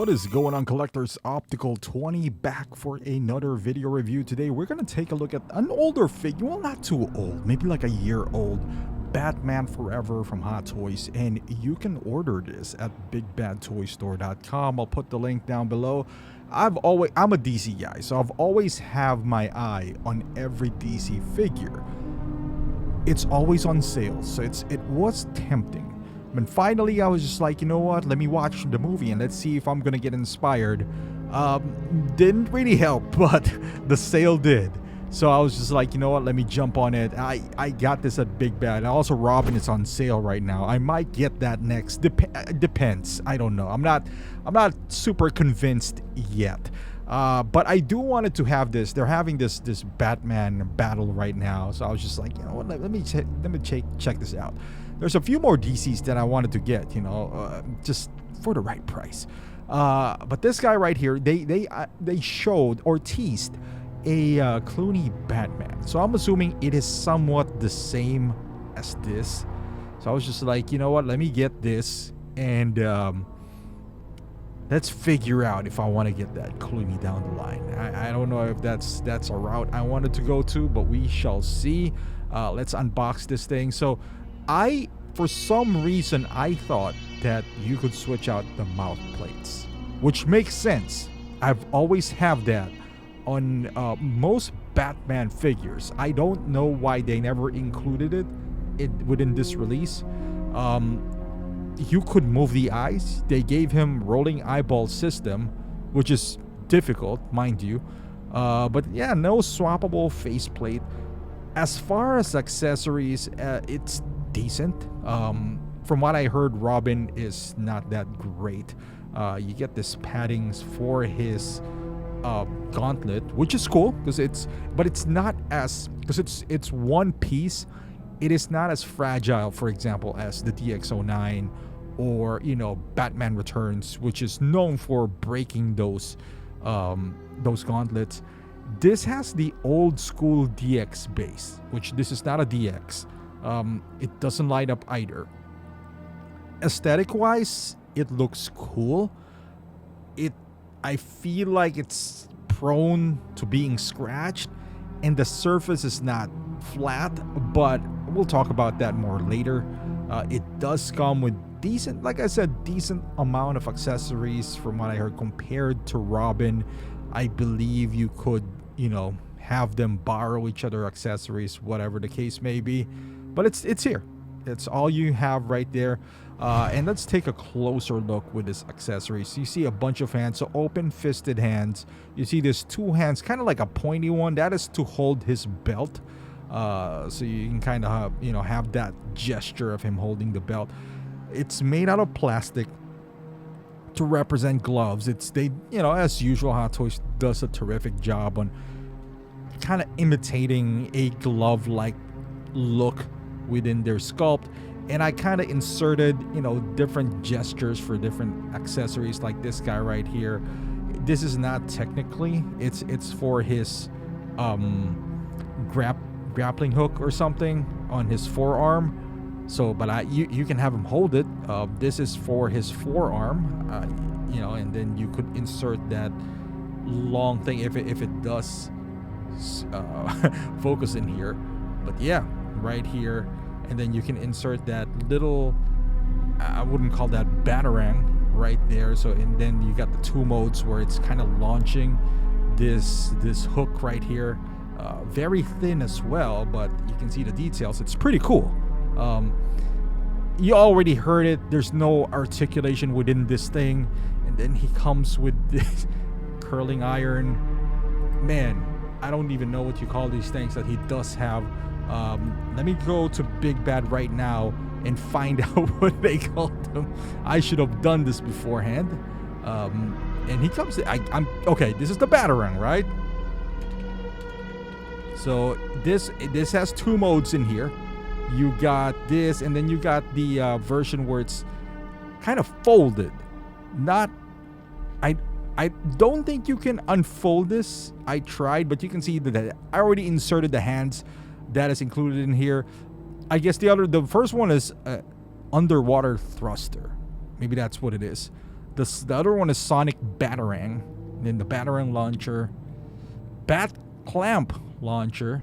What is going on, collectors? Optical 20 back for another video review. Today we're gonna take a look at an older figure, well, not too old, maybe like a year old, Batman Forever from Hot Toys, and you can order this at bigbadtoystore.com. I'll put the link down below. I'm a DC guy, so I've always have my eye on every DC figure. It's always on sale, so it was tempting. And finally, I was just like, you know what? Let me watch the movie and let's see if I'm gonna get inspired. Didn't really help, but the sale did. So I was just like, you know what? Let me jump on it. I got this at Big Bad. Also, Robin is on sale right now. I might get that next. Depends. I don't know. I'm not super convinced yet. But I do wanted to have this. They're having this Batman battle right now. So I was just like, you know what? Let me check this out. There's a few more DCs that I wanted to get, you know, just for the right price. But this guy right here, they showed or teased a Clooney Batman. So I'm assuming it is somewhat the same as this. So I was just like, you know what? Let me get this and let's figure out if I want to get that Clooney down the line. I don't know if that's a route I wanted to go to, but we shall see. Let's unbox this thing. So for some reason, I thought that you could switch out the mouth plates, which makes sense. I've always have that on most Batman figures. I don't know why they never included it within this release. You could move the eyes. They gave him rolling eyeball system, which is difficult, mind you. But yeah, no swappable faceplate. As far as accessories, it's decent. From what I heard, Robin is not that great. You get this paddings for his gauntlet, which is cool because it's one piece. It is not as fragile, for example, as the DX09 or, you know, Batman Returns, which is known for breaking those gauntlets. This has the old school DX base, which this is not a DX. It doesn't light up either. Aesthetic wise, it looks cool. I feel like it's prone to being scratched, and the surface is not flat, but we'll talk about that more later. It does come with decent, like I said, decent amount of accessories from what I heard compared to Robin. I believe you could, you know, have them borrow each other accessories, whatever the case may be. But it's here. It's all you have right there. And let's take a closer look with this accessory. So you see a bunch of hands, so open fisted hands. You see there's two hands, kind of like a pointy one. That is to hold his belt. So you can kind of have that gesture of him holding the belt. It's made out of plastic to represent gloves. As usual, Hot Toys does a terrific job on kind of imitating a glove-like look within their sculpt. And I kind of inserted, different gestures for different accessories, like this guy right here. This is not technically, it's for his grappling hook or something on his forearm. So, but you can have him hold it. This is for his forearm, and then you could insert that long thing if it does focus in here. But yeah, right here, and then you can insert that little, I wouldn't call that batarang right there. So, and then you got the two modes where it's kind of launching this hook right here. Very thin as well, but you can see the details. It's pretty cool. You already heard it. There's no articulation within this thing, and then he comes with this curling iron. Man, I don't even know what you call these things that he does have. Let me go to Big Bad right now and find out what they called them. I should have done this beforehand. And he comes. I'm okay. This is the batarang, right? So this has two modes in here. You got this, and then you got the version where it's kind of folded. I don't think you can unfold this. I tried, but you can see that I already inserted the hands. That is included in here. I guess the first one is underwater thruster. Maybe that's what it is. The other one is Sonic Batarang. And then the Batarang launcher. Bat Clamp launcher.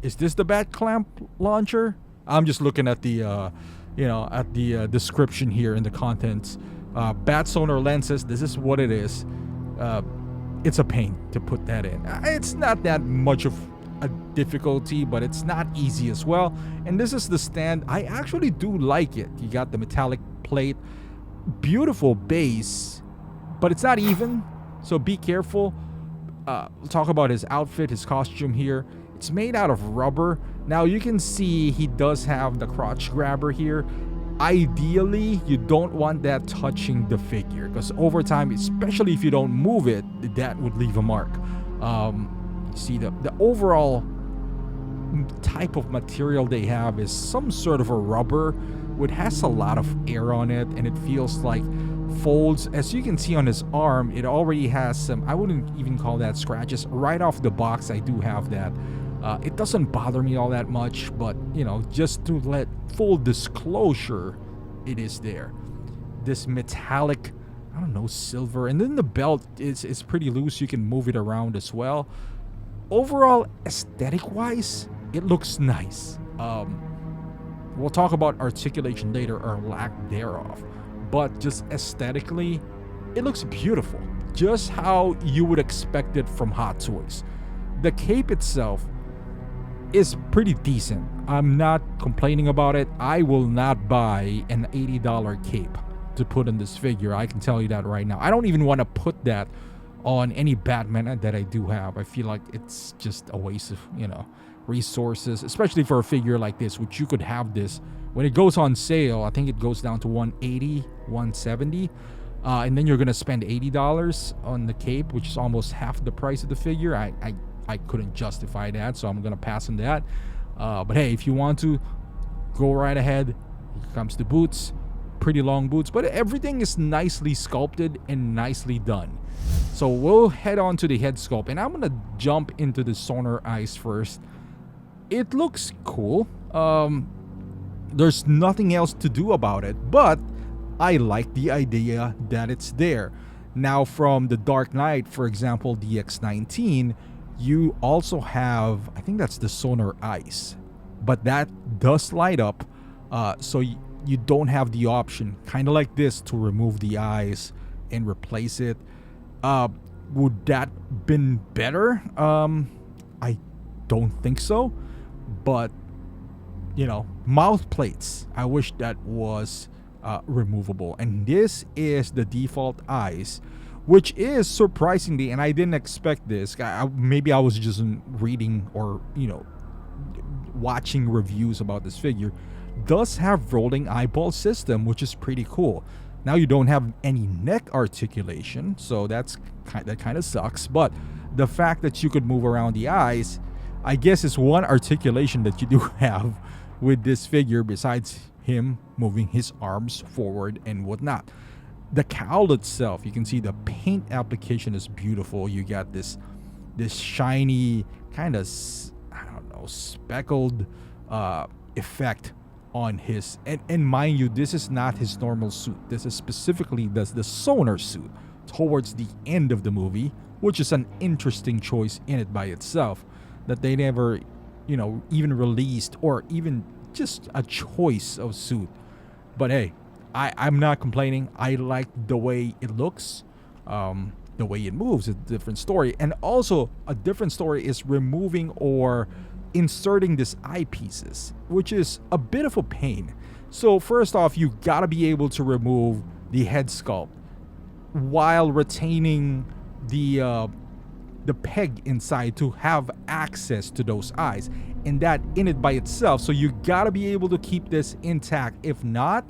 Is this the Bat Clamp launcher? I'm just looking at the description here in the contents. Bat Sonar lenses. This is what it is. It's a pain to put that in. It's not that much of a difficulty, but it's not easy as well. And this is the stand. I actually do like it. You got the metallic plate, beautiful base, but it's not even, so be careful. We'll talk about his outfit, his costume here. It's made out of rubber. Now you can see he does have the crotch grabber here. Ideally, you don't want that touching the figure, because over time, especially if you don't move it, that would leave a mark. See, the overall type of material they have is some sort of a rubber, which has a lot of air on it, and it feels like folds. As you can see on his arm, it already has some, I wouldn't even call that scratches. Right off the box, I do have that. It doesn't bother me all that much, but just to let full disclosure, it is there. This metallic, I don't know, silver, and then the belt is pretty loose. You can move it around as well. Overall, aesthetic-wise, it looks nice. We'll talk about articulation later, or lack thereof, but just aesthetically, it looks beautiful, just how you would expect it from Hot Toys. The cape itself is pretty decent. I'm not complaining about it. I will not buy an $80 cape to put in this figure. I can tell you that right now. I don't even want to put that on any Batman that I do have. I feel like it's just a waste of, resources, especially for a figure like this, which you could have this when it goes on sale. I think it goes down to $180, $170, and then you're gonna spend $80 on the cape, which is almost half the price of the figure. I couldn't justify that, so I'm gonna pass on that. But hey, if you want to, go right ahead. Here comes the boots, pretty long boots, but everything is nicely sculpted and nicely done. So we'll head on to the head sculpt, and I'm gonna jump into the Sonar eyes first. It looks cool. There's nothing else to do about it, but I like the idea that it's there. Now, from the Dark Knight, for example, the X19, you also have, I think that's the Sonar eyes, but that does light up, so you don't have the option, kind of like this, to remove the eyes and replace it. Would that been better? I don't think so, but mouth plates, I wish that was removable. And this is the default eyes, which is surprisingly, and I didn't expect this. Maybe I was just reading or watching reviews about this figure, does have rolling eyeball system, which is pretty cool. Now you don't have any neck articulation, so that kind of sucks. But the fact that you could move around the eyes, I guess, is one articulation that you do have with this figure, besides him moving his arms forward and whatnot. The cowl itself, you can see the paint application is beautiful. You got this shiny kind of, I don't know, speckled effect on his, and mind you, this is not his normal suit. This is specifically the Sonar suit towards the end of the movie, which is an interesting choice in it by itself, that they never even released, or even just a choice of suit. But hey, I'm not complaining. I like the way it looks, the way it moves. It's a different story. And also a different story is removing or inserting these eyepieces, which is a bit of a pain. So first off, you gotta be able to remove the head sculpt while retaining the peg inside to have access to those eyes, and that in it by itself. So you gotta be able to keep this intact. If not,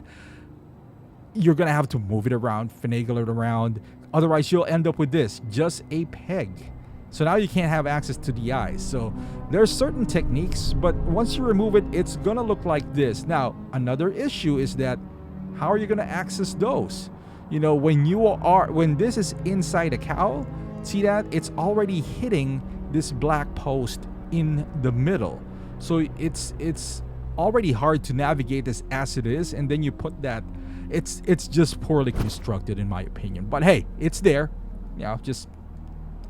you're gonna have to move it around, finagle it around. Otherwise, you'll end up with this, just a peg. So now you can't have access to the eyes. So there's certain techniques, but once you remove it, it's gonna look like this. Now, another issue is that how are you gonna access those? When this is inside a cowl, see that it's already hitting this black post in the middle. So it's already hard to navigate this as it is, and then you put that It's just poorly constructed in my opinion. But hey, it's there. Just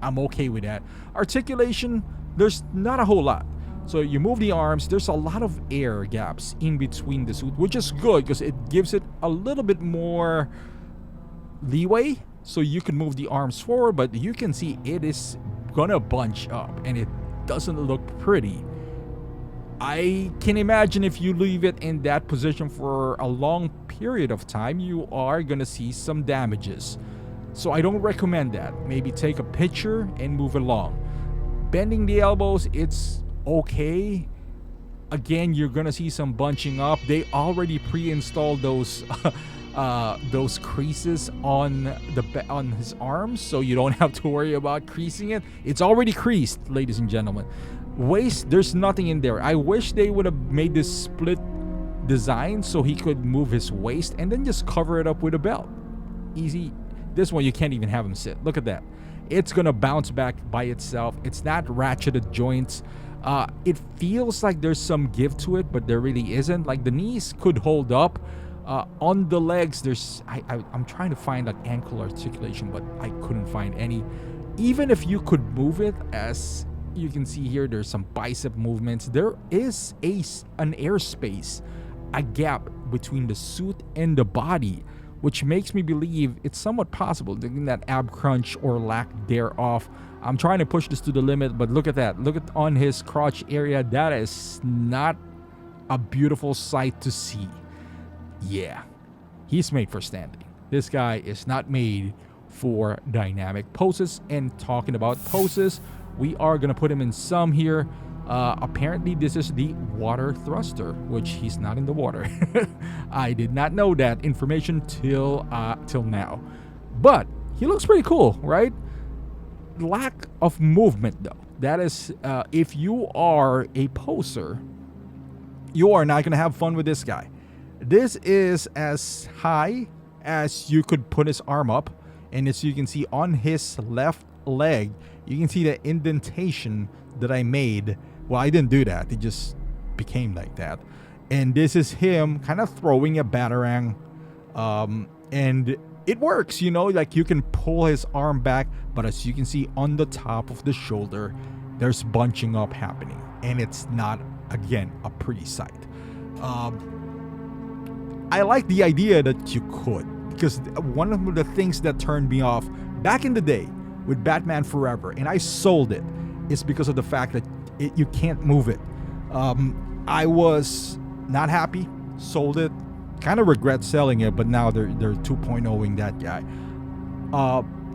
I'm okay with that. Articulation, there's not a whole lot. So you move the arms, there's a lot of air gaps in between the suit, which is good because it gives it a little bit more leeway so you can move the arms forward, but you can see it is gonna bunch up and it doesn't look pretty. I can imagine if you leave it in that position for a long period of time, you are gonna see some damages. So I don't recommend that. Maybe take a picture and move along. Bending the elbows, it's okay. Again, you're gonna see some bunching up. They already pre-installed those creases on his arms, so you don't have to worry about creasing it. It's already creased, ladies and gentlemen. Waist, there's nothing in there. I wish they would have made this split design so he could move his waist and then just cover it up with a belt. Easy. This one you can't even have him sit. Look at that. It's gonna bounce back by itself. It's not ratcheted joints. It feels like there's some give to it, but there really isn't. Like the knees could hold up. On the legs, I'm trying to find like ankle articulation, but I couldn't find any. Even if you could move it, as you can see here, there's some bicep movements. There is an airspace, a gap between the suit and the body, which makes me believe it's somewhat possible getting that ab crunch or lack thereof. I'm trying to push this to the limit, but look at that. Look at on his crotch area. That is not a beautiful sight to see. Yeah, he's made for standing. This guy is not made for dynamic poses. And talking about poses, we are going to put him in some here. Apparently, this is the water thruster, which he's not in the water. I did not know that information till now. But he looks pretty cool, right? Lack of movement, though. That is, if you are a poser, you are not going to have fun with this guy. This is as high as you could put his arm up. And as you can see on his left leg, you can see the indentation that I made. Well, I didn't do that. It just became like that. And this is him kind of throwing a batarang. And it works, like you can pull his arm back. But as you can see on the top of the shoulder, there's bunching up happening. And it's not, again, a pretty sight. I like the idea that you could. Because one of the things that turned me off back in the day with Batman Forever, and I sold it, is because of the fact that you can't move it. I was not happy, sold it, kind of regret selling it, but now they're 2.0ing that guy.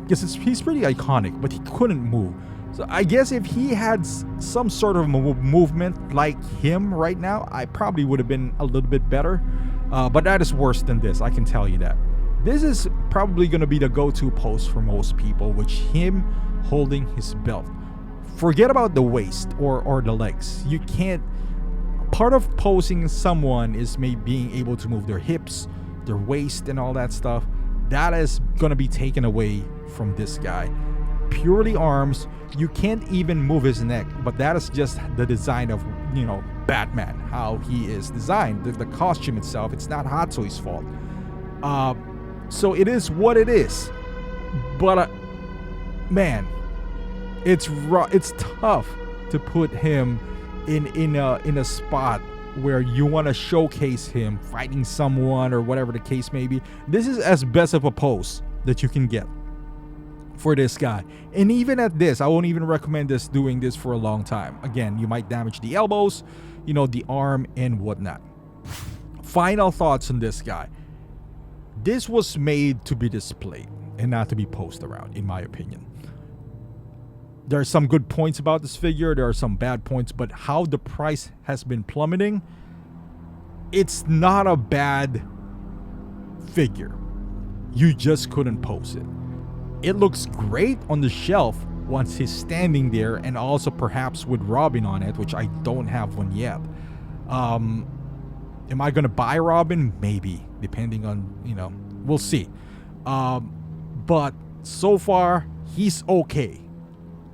Because he's pretty iconic, but he couldn't move. So I guess if he had some sort of movement like him right now, I probably would have been a little bit better. But that is worse than this, I can tell you that. This is probably going to be the go-to pose for most people, which him holding his belt. Forget about the waist or the legs. You can't. Part of posing someone is maybe being able to move their hips, their waist, and all that stuff. That is going to be taken away from this guy. Purely arms. You can't even move his neck, but that is just the design of, Batman, how he is designed. The costume itself, it's not Hatsui's fault. So it is what it is. But man, it's tough to put him in a spot where you want to showcase him fighting someone or whatever the case may be. This is as best of a pose that you can get for this guy. And even at this, I won't even recommend doing this for a long time. Again, you might damage the elbows, the arm and whatnot. Final thoughts on this guy. This was made to be displayed and not to be posed around, in my opinion. There are some good points about this figure. There are some bad points, but how the price has been plummeting, it's not a bad figure. You just couldn't pose it. It looks great on the shelf once he's standing there, and also perhaps with Robin on it, which I don't have one yet. Am I going to buy Robin? Maybe, depending on, we'll see. But so far, he's okay.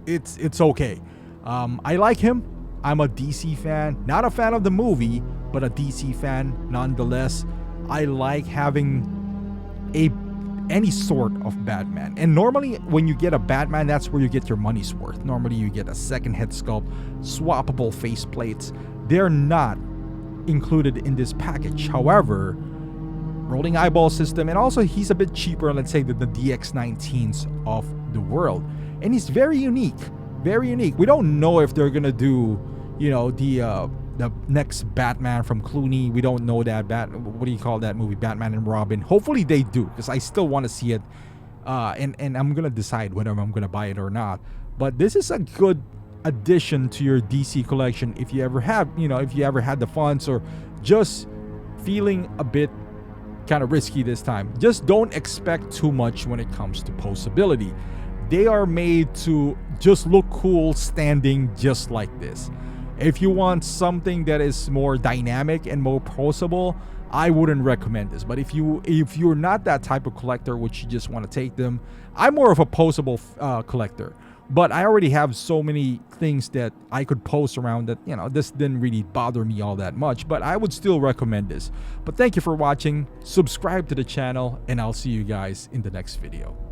It's okay. I like him. I'm a DC fan. Not a fan of the movie, but a DC fan nonetheless. I like having a any sort of Batman. And normally when you get a Batman, that's where you get your money's worth. Normally you get a second head sculpt, swappable faceplates. They're not included in this package. However, rolling eyeball system, and also he's a bit cheaper, let's say, than the DX19s of the world. And he's very unique. Very unique. We don't know if they're gonna do, you know, the next Batman from Clooney. We don't know that. What do you call that movie? Batman and Robin. Hopefully they do, because I still want to see it. And I'm gonna decide whether I'm gonna buy it or not. But this is a good addition to your DC collection if you ever have, you know, if you ever had the funds or just feeling a bit kind of risky this time. Just don't expect too much when it comes to posability. They are made to just look cool standing just like this. If you want something that is more dynamic and more posable, I wouldn't recommend this. But if you're not that type of collector, which you just want to take them, I'm more of a posable collector. But I already have so many things that I could post around that, you know, this didn't really bother me all that much. But I would still recommend this. But thank you for watching. Subscribe to the channel, and I'll see you guys in the next video.